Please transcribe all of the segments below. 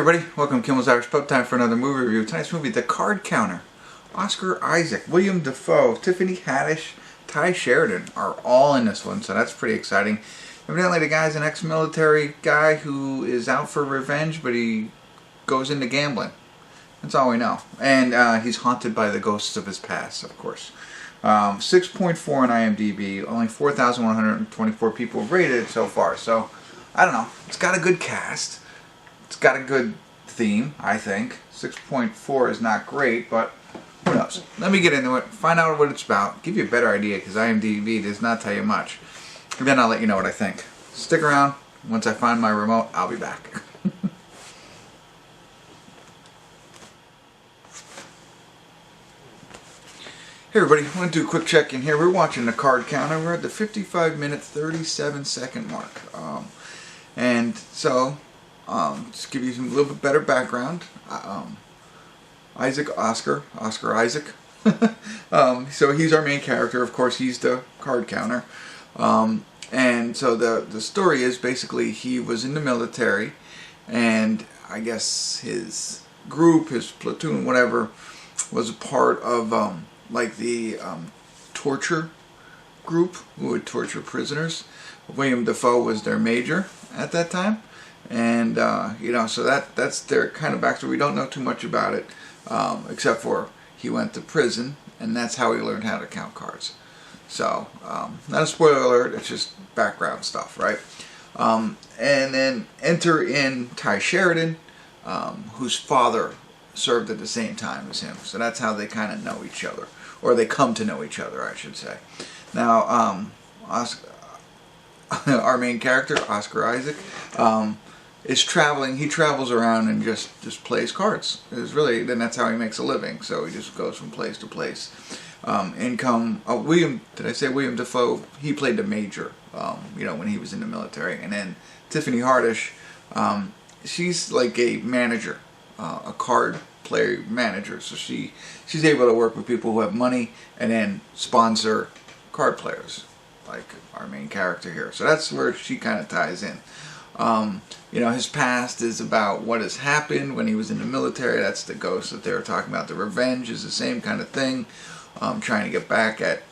everybody, welcome to Kimmel's Irish Pub. Time for another movie review. Tonight's movie, The Card Counter. Oscar Isaac, Willem Dafoe, Tiffany, Haddish, Sheridan are all in this one, so that's pretty exciting. Evidently the guy's an ex-military guy who is out for revenge, but he goes into gambling. That's all we know. And he's haunted by the ghosts of his past, of course. 6.4 on IMDb, only 4,124 people rated it so far, so I don't know. It's got a good cast. It's got a good theme, I think. 6.4 is not great, but who knows? Let me get into it, find out what it's about, give you a better idea, because IMDb does not tell you much. And then I'll let you know what I think. Stick around. Once I find my remote, I'll be back. Hey everybody, I want to do a quick check-in here. We're watching The Card Counter. We're at the 55-minute, 37-second mark. Just give you a little bit better background. Oscar Isaac. So he's our main character. Of course, he's the card counter. And so the story is basically he was in the military, and I guess his group, his platoon, whatever, was a part of like the torture group who would torture prisoners. Willem Dafoe was their major at that time. And so that's their kind of backstory. We don't know too much about it, except for he went to prison, and that's how he learned how to count cards. So, not a spoiler alert, it's just background stuff, right? And then enter in Sheridan, whose father served at the same time as him. So that's how they kind of know each other, or they come to know each other, I should say. Now, our main character, Oscar Isaac, is traveling. He travels around and just plays cards. Then that's how he makes a living. So he just goes from place to place. Willem Dafoe? He played the major, when he was in the military. And then Tiffany Haddish, she's like a manager, a card player manager. So she's able to work with people who have money and then sponsor card players, like our main character here. So that's where she kind of ties in. His past is about what has happened when he was in the military. That's the ghost that they were talking about. The revenge is the same kind of thing. Trying to get back at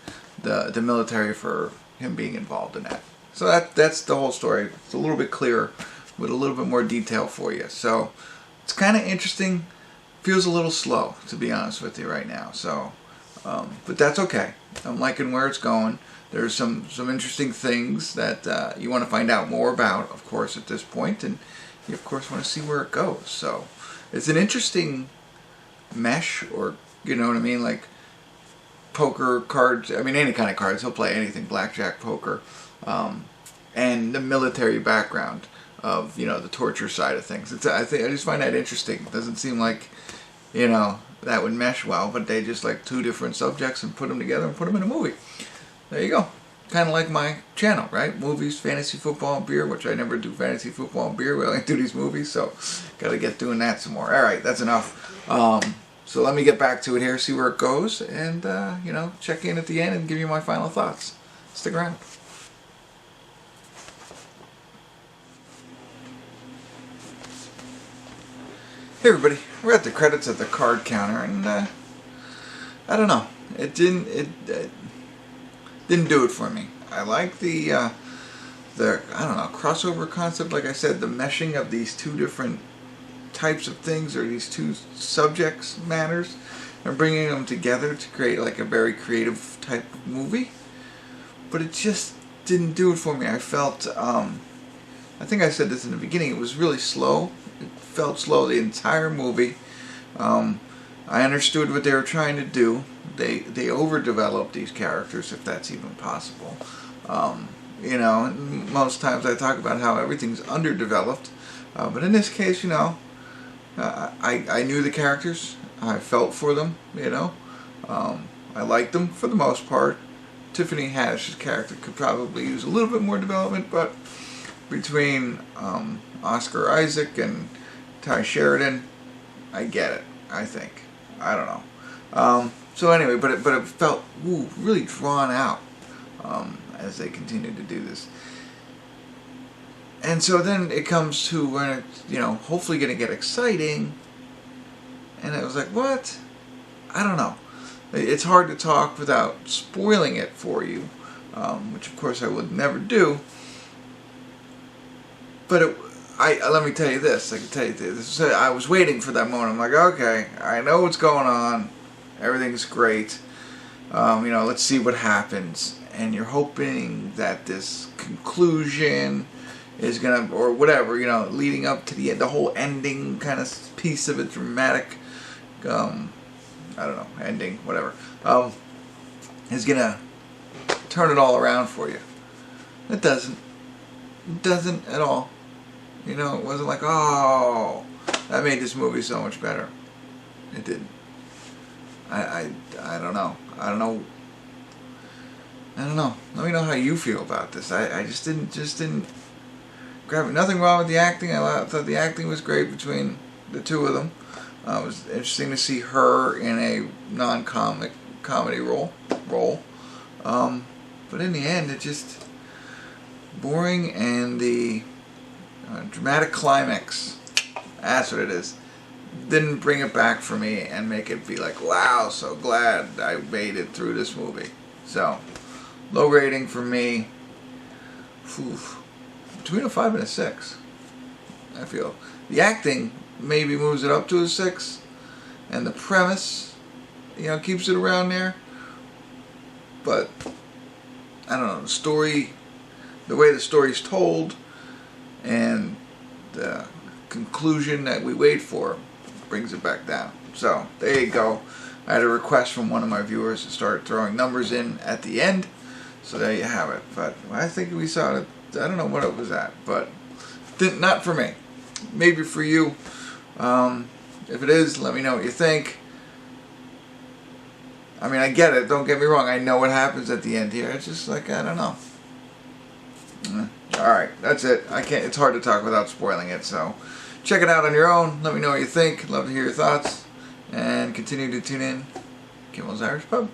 the military for him being involved in that. So that's the whole story. It's a little bit clearer with a little bit more detail for you. So it's kind of interesting. Feels a little slow, to be honest with you right now. So, but that's okay. I'm liking where it's going. There's some interesting things that you want to find out more about, of course, at this point, and you, of course, want to see where it goes. So it's an interesting mesh, or, you know what I mean, like poker cards. I mean, any kind of cards. He'll play anything, blackjack, poker, and the military background of, the torture side of things. I just find that interesting. It doesn't seem like, that would mesh well, but they just like two different subjects and put them together and put them in a movie. There you go. Kind of like my channel, right? Movies, fantasy football, and beer, which I never do fantasy football and beer. We only do these movies, so got to get doing that some more. All right, that's enough. So let me get back to it here, see where it goes, and, check in at the end and give you my final thoughts. Stick around. Hey everybody, we're at the credits of The Card Counter, and I don't know. It didn't do it for me. I like the crossover concept. Like I said, the meshing of these two different types of things, or these two subjects matters, and bringing them together to create like a very creative type of movie. But it just didn't do it for me. I felt, I think I said this in the beginning, it was really slow. It felt slow the entire movie. I understood what they were trying to do. They overdeveloped these characters, if that's even possible. Most times I talk about how everything's underdeveloped, but in this case, I knew the characters. I felt for them. I liked them for the most part. Tiffany Haddish's character could probably use a little bit more development, but between Oscar Isaac and Sheridan, I get it. I think. I don't know. So anyway, but it felt really drawn out as they continued to do this. And so then it comes to when it's, you know, hopefully going to get exciting. And it was like, what? I don't know. It's hard to talk without spoiling it for you, which of course I would never do. But let me tell you this. I can tell you this. I was waiting for that moment. I'm like, okay, I know what's going on. Everything's great. You know, let's see what happens. And you're hoping that this conclusion is gonna, or whatever, you know, leading up to the whole ending kind of piece of a dramatic, I don't know, ending, whatever, is gonna turn it all around for you. It doesn't. It doesn't at all. You know, it wasn't like, oh, that made this movie so much better. It didn't. I don't know. I don't know. Let me know how you feel about this. I just didn't grab it. Nothing wrong with the acting. I thought the acting was great between the two of them. It was interesting to see her in a non-comic comedy role. But in the end, it just boring, and the dramatic climax, that's what it is, didn't bring it back for me and make it be like, wow, so glad I made it through this movie. So, low rating for me. Between a 5 and a 6, I feel. The acting maybe moves it up to a 6, and the premise, you know, keeps it around there. But I don't know, the story, the way the story's told, and the conclusion that we wait for brings it back down. So there you go. I had a request from one of my viewers to start throwing numbers in at the end, so there you have it. But I think we saw it. I don't know what it was at, but not for me. Maybe for you. If it is, let me know what you think. I mean, I get it. Don't get me wrong. I know what happens at the end here. It's just like, I don't know. Alright, that's it. I can't. It's hard to talk without spoiling it, so check it out on your own. Let me know what you think. Love to hear your thoughts. And continue to tune in. Kimmel's Irish Pub.